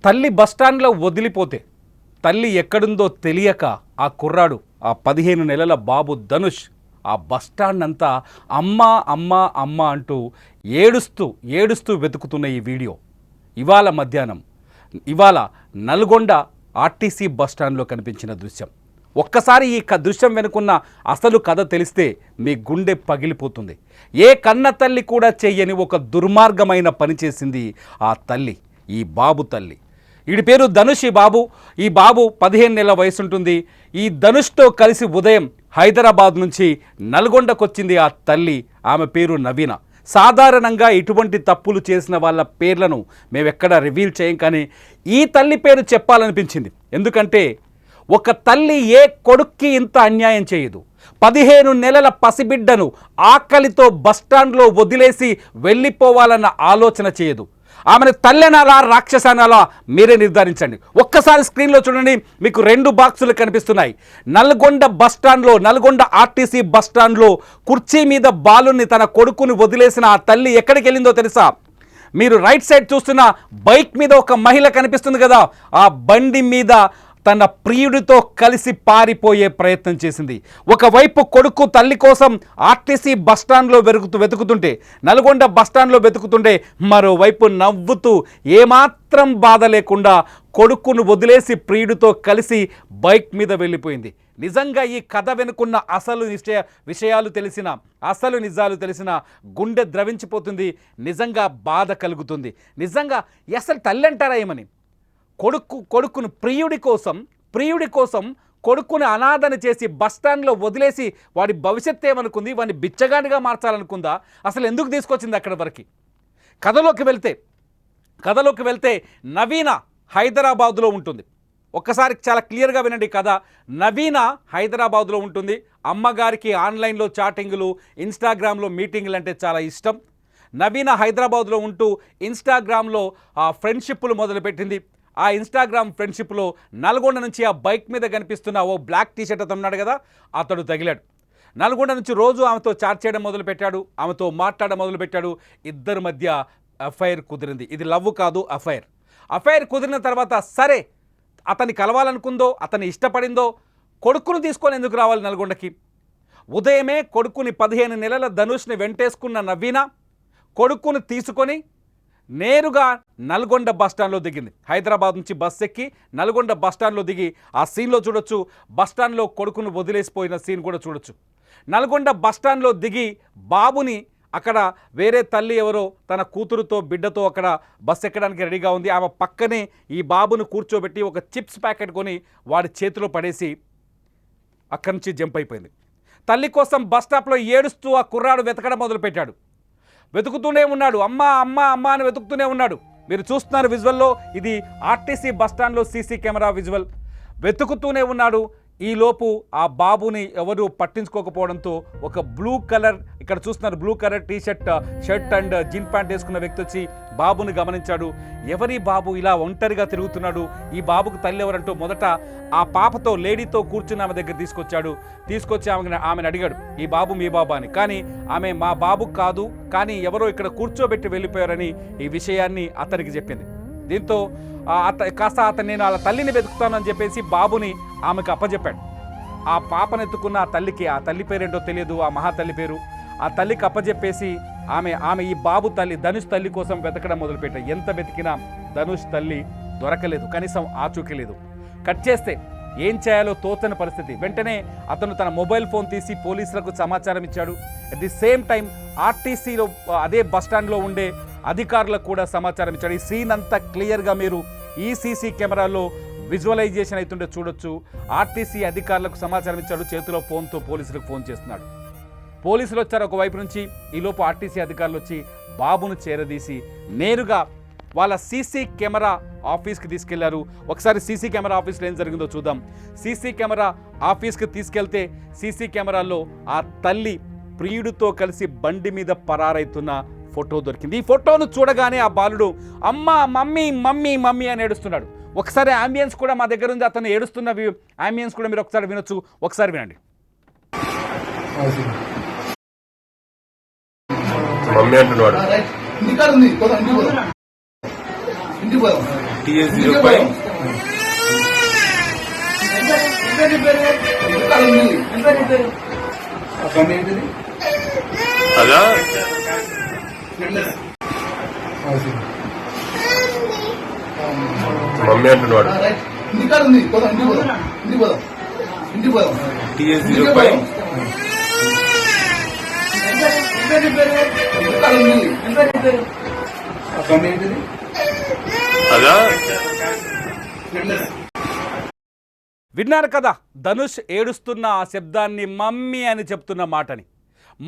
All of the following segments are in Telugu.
తల్లి బస్టాండ్లో వదిలిపోతే తల్లి ఎక్కడుందో తెలియక ఆ కుర్రాడు ఆ 15 నెలల బాబు ధనుష్ ఆ బస్టాండ్ అంతా అమ్మా అమ్మా అమ్మ అంటూ ఏడుస్తూ వెతుకుతున్న ఈ వీడియో ఇవాళ మధ్యాహ్నం నల్గొండ ఆర్టీసీ బస్టాండ్లో కనిపించిన దృశ్యం. ఒక్కసారి ఈ దృశ్యం వెనుకున్న అసలు కథ తెలిస్తే మీ గుండె పగిలిపోతుంది. ఏ కన్న తల్లి కూడా చెయ్యని ఒక దుర్మార్గమైన పని చేసింది ఆ తల్లి, ఈ బాబు తల్లి. వీడి పేరు ధనుష్. ఈ బాబు 15 నెలల వయసు ఉంటుంది. ఈ ధనుష్తో కలిసి ఉదయం హైదరాబాద్ నుంచి నల్గొండకు వచ్చింది ఆ తల్లి. ఆమె పేరు నవీన. సాధారణంగా ఇటువంటి తప్పులు చేసిన వాళ్ళ పేర్లను మేమెక్కడ రివీల్ చేయం, కానీ ఈ తల్లి పేరు చెప్పాలనిపించింది. ఎందుకంటే ఒక తల్లి ఏ కొడుక్కి ఇంత అన్యాయం చేయదు. 15 నెలల పసిబిడ్డను ఆకలితో బస్టాండ్లో వదిలేసి వెళ్ళిపోవాలన్న ఆలోచన చేయదు. ఆమెను తల్లెనాలా రాక్షసనాలా మీరే నిర్ధారించండి. ఒక్కసారి స్క్రీన్లో చూడండి, మీకు 2 బాక్సులు కనిపిస్తున్నాయి. నల్గొండ ఆర్టీసీ బస్టాండ్లో కుర్చీ మీద బాలుని తన కొడుకుని వదిలేసిన ఆ తల్లి ఎక్కడికి వెళ్ళిందో తెలుసా? మీరు రైట్ సైడ్ చూస్తున్న బైక్ మీద ఒక మహిళ కనిపిస్తుంది కదా, ఆ బండి మీద తన ప్రియుడితో కలిసి పారిపోయే ప్రయత్నం చేసింది. ఒకవైపు కొడుకు తల్లి కోసం ఆర్టీసీ బస్టాండ్లో వెతుకుతుంటే, నల్గొండ బస్టాండ్లో వెతుకుతుంటే, మరోవైపు నవ్వుతూ ఏమాత్రం బాధ లేకుండా కొడుకును వదిలేసి ప్రియుడితో కలిసి బైక్ మీద వెళ్ళిపోయింది. నిజంగా ఈ కథ వెనుకున్న అసలు నిజాలు తెలిసిన గుండె ద్రవించిపోతుంది. నిజంగా బాధ కలుగుతుంది. నిజంగా అసలు తల్లి అంటారా ఏమని? కొడుకును ప్రియుడి కోసం కొడుకుని అనాథన చేసి బస్టాండ్లో వదిలేసి వాడి భవిష్యత్తు ఏమనుకుంది? వాడిని బిచ్చగానిగా మార్చాలనుకుందా? అసలు ఎందుకు తీసుకొచ్చింది అక్కడ వరకు? కథలోకి వెళ్తే నవీన హైదరాబాదులో ఉంటుంది. ఒక్కసారి చాలా క్లియర్గా వినండి కథ. నవీన హైదరాబాదులో ఉంటుంది. అమ్మగారికి ఆన్లైన్లో చాటింగులు, ఇన్స్టాగ్రామ్లో మీటింగులు అంటే చాలా ఇష్టం. నవీన హైదరాబాదులో ఉంటూ ఇన్స్టాగ్రామ్లో ఫ్రెండ్షిప్లు మొదలుపెట్టింది. ఆ ఇన్స్టాగ్రామ్ ఫ్రెండ్షిప్లో నల్గొండ నుంచి ఆ బైక్ మీద కనిపిస్తున్న ఓ బ్లాక్ టీషర్ట్ అతను ఉన్నాడు కదా, అతడు తగిలాడు. నల్గొండ నుంచి రోజు ఆమెతో చాట్ చేయడం మొదలుపెట్టాడు, ఆమెతో మాట్లాడడం మొదలుపెట్టాడు. ఇద్దరి మధ్య అఫైర్ కుదిరింది. ఇది లవ్ కాదు, అఫైర్ కుదిరిన తర్వాత సరే అతన్ని కలవాలనుకుందో, అతన్ని ఇష్టపడిందో, కొడుకును తీసుకొని ఎందుకు రావాలి నల్గొండకి? ఉదయమే కొడుకుని 15 నెలల ధనుష్ని వెంటేసుకున్న నవీన కొడుకును తీసుకొని నేరుగా నల్గొండ బస్టాండ్లో దిగింది. హైదరాబాద్ నుంచి బస్ ఎక్కి నల్గొండ బస్టాండ్లో దిగి ఆ సీన్లో చూడొచ్చు. బస్టాండ్లో కొడుకును వదిలేసిపోయిన సీన్ కూడా చూడొచ్చు. నల్గొండ బస్టాండ్లో దిగి బాబుని అక్కడ వేరే తల్లి ఎవరో తన కూతురుతో బిడ్డతో అక్కడ బస్ ఎక్కడానికి రెడీగా ఉంది. ఆమె పక్కనే ఈ బాబును కూర్చోబెట్టి ఒక చిప్స్ ప్యాకెట్ కొని వాడి చేతిలో పడేసి అక్కడి నుంచి జంప్ అయిపోయింది. తల్లి కోసం బస్ స్టాప్లో ఏడుస్తూ ఆ కుర్రాడు వెతకడం మొదలుపెట్టాడు. వెతుకుతూనే ఉన్నాడు. అమ్మ అమ్మ అమ్మ అని వెతుకుతూనే ఉన్నాడు. మీరు చూస్తున్నారు విజువల్లో, ఇది ఆర్టీసీ బస్టాండ్లో సీసీ కెమెరా విజువల్. వెతుకుతూనే ఉన్నాడు. ఈలోపు ఆ బాబుని ఎవరు పట్టించుకోకపోవడంతో ఒక బ్లూ కలర్, ఇక్కడ చూస్తున్నారు blue colour shirt and jean pant వేసుకున్న వ్యక్తి వచ్చి బాబుని గమనించాడు. ఎవరి బాబు ఇలా ఒంటరిగా తిరుగుతున్నాడు, ఈ బాబుకు తల్లి ఎవరంటూ మొదట ఆ పాపతో లేడీతో కూర్చుని ఆమె దగ్గర తీసుకొచ్చి ఆమెను అడిగాడు, ఈ బాబు మీ బాబా అని. కానీ ఆమె మా బాబు కాదు, కానీ ఎవరో ఇక్కడ కూర్చోబెట్టి వెళ్ళిపోయారని ఈ విషయాన్ని అతనికి చెప్పింది. దీంతో నేను వాళ్ళ తల్లిని వెతుకుతానని చెప్పేసి బాబుని ఆమెకు అప్పచెప్పాడు. ఆ పాపను ఎత్తుకున్న ఆ తల్లికి, ఆ తల్లి పేరేంటో తెలియదు, ఆ మహాతల్లి పేరు, ఆ తల్లికి అప్పచెప్పేసి ఆమె ఈ బాబు తల్లి ధనుష్ తల్లి కోసం వెతకడం మొదలుపెట్టాడు. ఎంత వెతికినా ధనుష్ తల్లి దొరకలేదు, కనీసం ఆచూకీ లేదు. కట్ చేస్తే ఏం చేయాలో తోచని పరిస్థితి. వెంటనే అతను తన మొబైల్ ఫోన్ తీసి పోలీసులకు సమాచారం ఇచ్చాడు. అట్ ది సేమ్ టైం ఆర్టీసీలో అదే బస్టాండ్లో ఉండే అధికారులకు కూడా సమాచారం ఇచ్చాడు. ఈ సీన్ అంతా క్లియర్గా మీరు ఈ సీసీ కెమెరాలో విజువలైజేషన్ అవుతుంటే చూడొచ్చు. ఆర్టీసీ అధికారులకు సమాచారం ఇచ్చాడు, చేతిలో ఫోన్తో పోలీసులకు ఫోన్ చేస్తున్నాడు. పోలీసులు వచ్చారు ఒకవైపు నుంచి. ఈలోపు ఆర్టీసీ అధికారులు వచ్చి బాబును చేరదీసి నేరుగా వాళ్ళ సీసీ కెమెరా ఆఫీస్కి తీసుకెళ్లారు. ఒకసారి సీసీ కెమెరా ఆఫీస్లో ఏం జరిగిందో చూద్దాం. సీసీ కెమెరా ఆఫీస్కి తీసుకెళ్తే సీసీ కెమెరాలో ఆ తల్లి ప్రియుడితో కలిసి బండి మీద పరారైతున్న ఫోటో దొరికింది. ఈ ఫోటోను చూడగానే ఆ బాలుడు అమ్మ మమ్మీ మమ్మీ మమ్మీ అని ఏడుస్తున్నాడు. ఒకసారి అంబియన్స్ కూడా మా దగ్గర ఉంది, అతను ఏడుస్తున్న అంబియన్స్ కూడా మీరు ఒకసారి వినొచ్చు. ఒకసారి వినండి. మమ్మీ అంటున్నాడు. TA05 అదా మమ్మీ అంటున్నాడు TA05 అదా విన్నారు కదా ధనుష్ ఏడుస్తున్న ఆ శబ్దాన్ని మమ్మీ అని చెప్తున్న మాటని.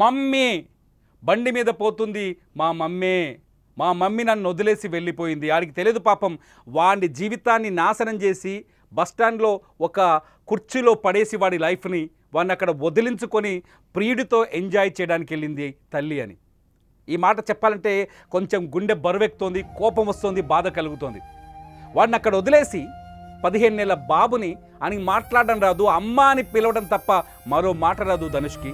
మమ్మీ బండి మీద పోతుంది, మా మమ్మీ నన్ను వదిలేసి వెళ్ళిపోయింది. ఆడికి తెలియదు పాపం, వాడి జీవితాన్ని నాశనం చేసి బస్టాండ్లో ఒక కుర్చీలో పడేసి వాడి లైఫ్ని వాడిని అక్కడ వదిలించుకొని ప్రియుడితో ఎంజాయ్ చేయడానికి వెళ్ళింది తల్లి అని. ఈ మాట చెప్పాలంటే కొంచెం గుండె బరువెక్కుతోంది, కోపం వస్తుంది, బాధ కలుగుతోంది. వాడిని అక్కడ వదిలేసి 15 నెలల బాబుని అని మాట్లాడడం రాదు, అమ్మ అని పిలవడం తప్ప మరో మాట రాదు ధనుష్కి.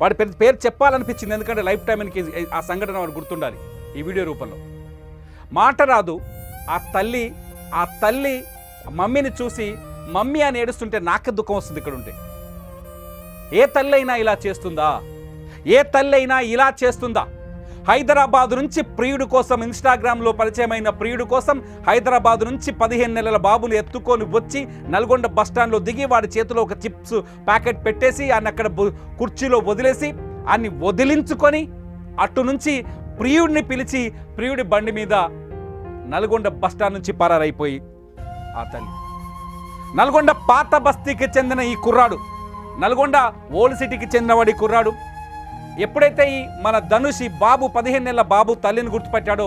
వాడి పేరు చెప్పాలనిపించింది, ఎందుకంటే లైఫ్ టైంకి ఆ సంఘటన వాడు గుర్తుండాలి ఈ వీడియో రూపంలో. మాట రాదు. ఆ తల్లి మమ్మీని చూసి మమ్మీ అని ఏడుస్తుంటే నాకే దుఃఖం వస్తుంది ఇక్కడ ఉంటే. ఏ తల్లి అయినా ఇలా చేస్తుందా? ఏ తల్లి అయినా ఇలా చేస్తుందా? హైదరాబాద్ నుంచి ప్రియుడు కోసం, ఇన్స్టాగ్రామ్లో పరిచయమైన ప్రియుడు కోసం హైదరాబాద్ నుంచి 15 నెలల బాబుని ఎత్తుకొని వచ్చి నల్గొండ బస్టాండ్లో దిగి వాడి చేతిలో ఒక చిప్స్ ప్యాకెట్ పెట్టేసి ఆయన అక్కడ కుర్చీలో వదిలేసి ఆయన్ని వదిలించుకొని అటు నుంచి ప్రియుడిని పిలిచి ప్రియుడి బండి మీద నల్గొండ బస్టాండ్ నుంచి పరారైపోయి ఆ తల్లి. నల్గొండ పాత బస్తీకి చెందిన ఈ కుర్రాడు, నల్గొండ ఓల్డ్ సిటీకి చెందినవాడి కుర్రాడు ఎప్పుడైతే ఈ మన ధనుష్ ఈ బాబు 15 నెలల బాబు తల్లిని గుర్తుపెట్టాడో,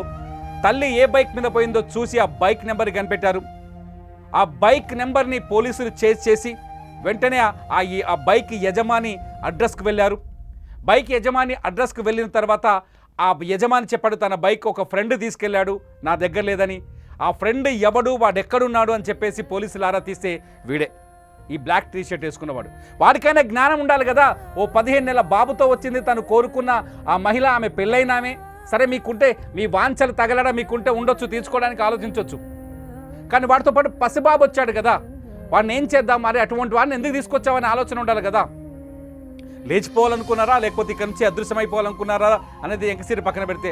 తల్లి ఏ బైక్ మీద పోయిందో చూసి ఆ బైక్ నెంబర్ కనిపెట్టారు. ఆ బైక్ నెంబర్ని పోలీసులు చేసి వెంటనే ఆ బైక్ యజమాని అడ్రస్కి వెళ్ళారు. బైక్ యజమాని అడ్రస్కి వెళ్ళిన తర్వాత ఆ యజమాని చెప్పాడు తన బైక్ ఒక ఫ్రెండ్ తీసుకెళ్ళాడు, నా దగ్గర లేదని. ఆ ఫ్రెండ్ ఎవడు, వాడు ఎక్కడున్నాడు అని చెప్పేసి పోలీసులు ఆరా తీస్తే వీడే, ఈ బ్లాక్ టీ షర్ట్ వేసుకున్నవాడు. వాడికైనా జ్ఞానం ఉండాలి కదా. ఓ 15 నెలల బాబుతో వచ్చింది, తను కోరుకున్న ఆ మహిళ, ఆమె పెళ్ళైనామే. సరే మీకుంటే మీ వాంఛలు తగలడా మీకుంటే ఉండొచ్చు, తీసుకోవడానికి ఆలోచించవచ్చు. కానీ వాడితో పాటు పసిబాబు వచ్చాడు కదా, వాడిని ఏం చేద్దాం, మరి అటువంటి వాడిని ఎందుకు తీసుకొచ్చావని ఆలోచన ఉండాలి కదా. లేచిపోవాలనుకున్నారా లేకపోతే ఇక్కడి నుంచి అదృశ్యమైపోవాలనుకున్నారా అనేది ఎంకసిరి పక్కన పెడితే,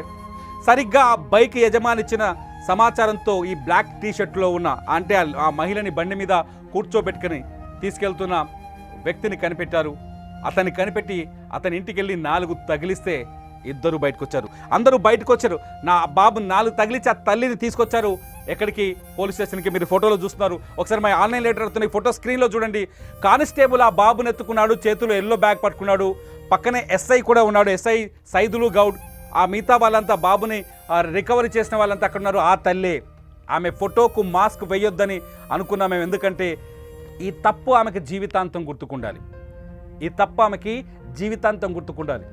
సరిగ్గా ఆ బైక్ యజమాని ఇచ్చిన సమాచారంతో ఈ బ్లాక్ టీ షర్ట్లో ఉన్న అంటే ఆ మహిళని బండి మీద కూర్చోబెట్టుకుని తీసుకెళ్తున్న వ్యక్తిని కనిపెట్టారు. అతన్ని కనిపెట్టి అతని ఇంటికి వెళ్ళి 4 తగిలిస్తే ఇద్దరు బయటకు వచ్చారు. అందరూ బయటకు వచ్చారు. నా బాబు 4 తగిలించి ఆ తల్లిని తీసుకొచ్చారు. ఎక్కడికి? పోలీస్ స్టేషన్కి. మీరు ఫోటోలో చూస్తున్నారు. ఒకసారి మా ఆన్లైన్ లెటర్ అవుతున్నాయి, ఫోటో స్క్రీన్లో చూడండి. కానిస్టేబుల్ ఆ బాబుని ఎత్తుకున్నాడు, చేతిలో ఎల్లో బ్యాగ్ పట్టుకున్నాడు. పక్కనే ఎస్ఐ కూడా ఉన్నాడు, ఎస్ఐ సైదులు గౌడ్. ఆ మిగతా వాళ్ళంతా బాబుని రికవరీ చేసిన వాళ్ళంతా అక్కడ ఉన్నారు. ఆ తల్లే. ఆమె ఫోటోకు మాస్క్ వేయొద్దని అనుకున్నాం మేము, ఎందుకంటే ఈ తప్పు ఆమెకి జీవితాంతం గుర్తుకుండాలి. ఈ తప్పు ఆమెకి జీవితాంతం గుర్తుకుండాలి.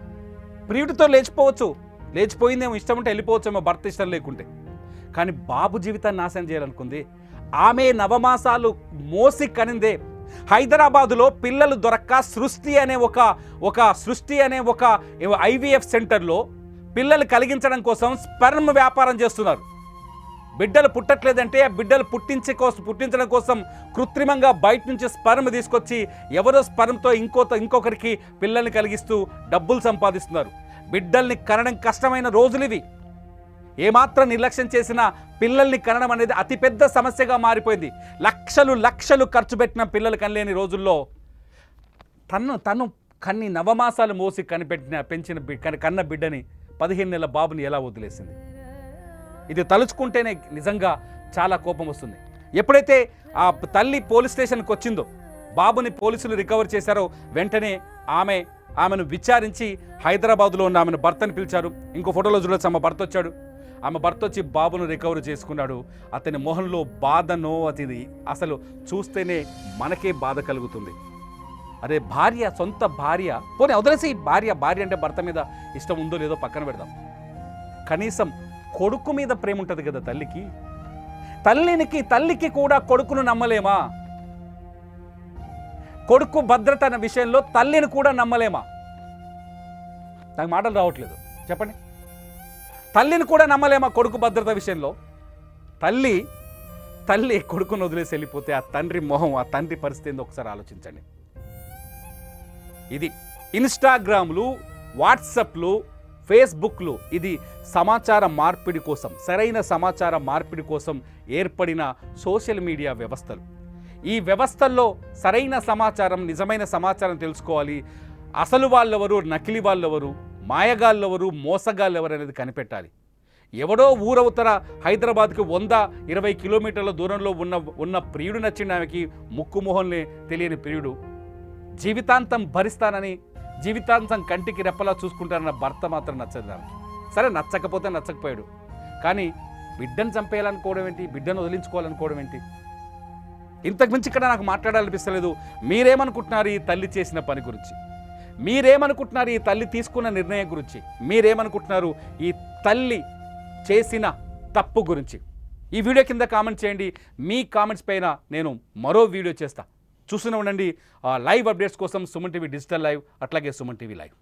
ప్రియుడితో లేచిపోవచ్చు, లేచిపోయిందేమో, ఇష్టం ఉంటే వెళ్ళిపోవచ్చేమో భర్త ఇష్టం లేకుంటే. కానీ బాబు జీవితాన్ని నాశనం చేయాలనుకుంది. ఆమె నవమాసాలు మోసి కనిందే. హైదరాబాదులో పిల్లలు దొరక్క సృష్టి అనే ఒక ఐవీఎఫ్ సెంటర్లో పిల్లలు కలిగించడం కోసం స్పెర్మ్ వ్యాపారం చేస్తున్నారు. బిడ్డలు పుట్టట్లేదంటే ఆ బిడ్డలు పుట్టించడం కోసం కృత్రిమంగా బయట నుంచి స్పెర్మ్ తీసుకొచ్చి ఎవరో స్పెర్మ్తో ఇంకొకరికి పిల్లల్ని కలిగిస్తూ డబ్బులు సంపాదిస్తున్నారు. బిడ్డల్ని కనడం కష్టమైన రోజులు ఇవి. ఏమాత్రం నిర్లక్ష్యం చేసినా పిల్లల్ని కనడం అనేది అతిపెద్ద సమస్యగా మారిపోయింది. లక్షలు ఖర్చు పెట్టిన పిల్లలు కనలేని రోజుల్లో తను కన్ని నవమాసాలు మోసి కన్న బిడ్డని 15 నెలల బాబుని ఎలా వదిలేసింది? ఇది తలుచుకుంటేనే నిజంగా చాలా కోపం వస్తుంది. ఎప్పుడైతే ఆ తల్లి పోలీస్ స్టేషన్కి వచ్చిందో, బాబుని పోలీసులు రికవర్ చేశారో, వెంటనే ఆమెను విచారించి హైదరాబాద్లో ఉన్న ఆమెను భర్తని పిలిచారు. ఇంకో ఫోటోలో చూడొచ్చు, ఆమె భర్త వచ్చాడు. ఆమె భర్త వచ్చి బాబును రికవర్ చేసుకున్నాడు. అతని మొహంలో బాధనో అది అసలు చూస్తేనే మనకే బాధ కలుగుతుంది. అరే భార్య, సొంత భార్య, పోనీ వదిలేసి భార్య అంటే భర్త మీద ఇష్టం ఉందో లేదో పక్కన పెడదాం. కనీసం కొడుకు మీద ప్రేమ ఉంటుంది కదా తల్లికి. తల్లికి కూడా కొడుకును నమ్మలేమా? కొడుకు భద్రత అనే విషయంలో తల్లిని కూడా నమ్మలేమా? నాకు మాటలు రావట్లేదు, చెప్పండి. తల్లిని కూడా నమ్మలేమా కొడుకు భద్రత విషయంలో? తల్లి తల్లి కొడుకును వదిలేసి వెళ్ళిపోతే ఆ తండ్రి మొహం, ఆ తండ్రి పరిస్థితి ఏందో ఒకసారి ఆలోచించండి. ఇది ఇన్స్టాగ్రామ్లు, వాట్సప్లు, ఫేస్బుక్లు ఇది సమాచార మార్పిడి కోసం, సరైన సమాచార మార్పిడి కోసం ఏర్పడిన సోషల్ మీడియా వ్యవస్థలు. ఈ వ్యవస్థల్లో సరైన సమాచారం, నిజమైన సమాచారం తెలుసుకోవాలి. అసలు వాళ్ళెవరు, నకిలీ వాళ్ళెవరు, మాయగాళ్ళెవరు, మోసగాళ్ళెవరు అనేది కనిపెట్టాలి. ఎవడో ఊరవుతర హైదరాబాద్కి 120 కిలోమీటర్ల దూరంలో ఉన్న ప్రియుడు నచ్చిన ఆమెకి ముక్కుమొహంలే తెలియని ప్రియుడు, జీవితాంతం భరిస్తానని, జీవితాంతం కంటికి రెప్పలా చూసుకుంటారన్న భర్త మాత్రం నచ్చదు దానికి. సరే, నచ్చకపోతే నచ్చకపోయాడు, కానీ బిడ్డను చంపేయాలనుకోవడం ఏంటి, బిడ్డను వదిలించుకోవాలనుకోవడం ఏంటి? ఇంతకుమించి ఇక్కడ నాకు మాట్లాడాలనిపిస్తలేదు. మీరేమనుకుంటున్నారు ఈ తల్లి చేసిన పని గురించి? మీరేమనుకుంటున్నారు ఈ తల్లి తీసుకున్న నిర్ణయం గురించి? మీరేమనుకుంటున్నారు ఈ తల్లి చేసిన తప్పు గురించి? ఈ వీడియో కింద కామెంట్ చేయండి. మీ కామెంట్స్ పైన నేను మరో వీడియో చేస్తా. చూస్తూనే ఉండండి లైవ్ అప్డేట్స్ కోసం సుమన్ టీవీ డిజిటల్ లైవ్, అట్లాగే సుమన్ టీవీ లైవ్.